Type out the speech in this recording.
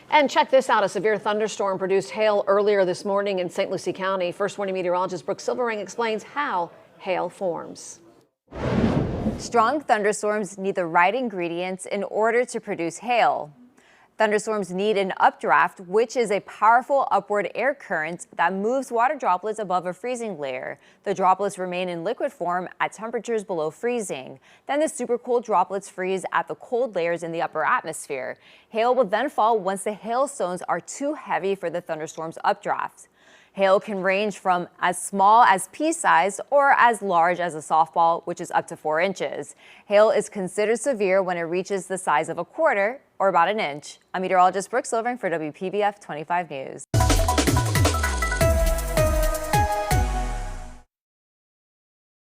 And check this out. A severe thunderstorm produced hail earlier this morning in St. Lucie County. First Warning meteorologist Brooke Silverring explains how hail forms. Strong thunderstorms need the right ingredients in order to produce hail. Thunderstorms need an updraft, which is a powerful upward air current that moves water droplets above a freezing layer. The droplets remain in liquid form at temperatures below freezing. Then the supercooled droplets freeze at the cold layers in the upper atmosphere. Hail will then fall once the hailstones are too heavy for the thunderstorm's updraft. Hail can range from as small as pea-sized or as large as a softball, which is up to 4 inches. Hail is considered severe when it reaches the size of a quarter or about an inch. I'm meteorologist Brooke Silverring for WPBF 25 News.